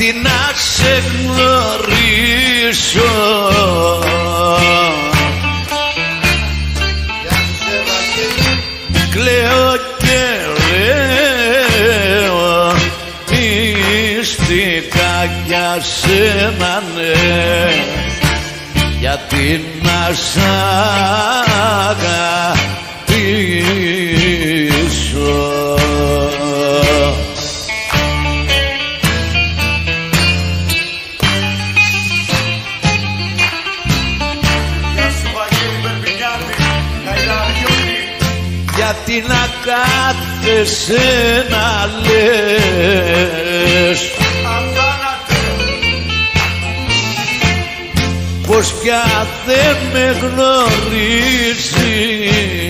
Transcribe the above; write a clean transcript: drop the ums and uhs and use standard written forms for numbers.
γιατί να σε γνωρίσω. Κλαίω και λέω μυστικά για σένα, ναι, γιατί να σ' αγαπήσω. Γιατί να κάθεσαι να λες πως πια δεν με γνωρίζει.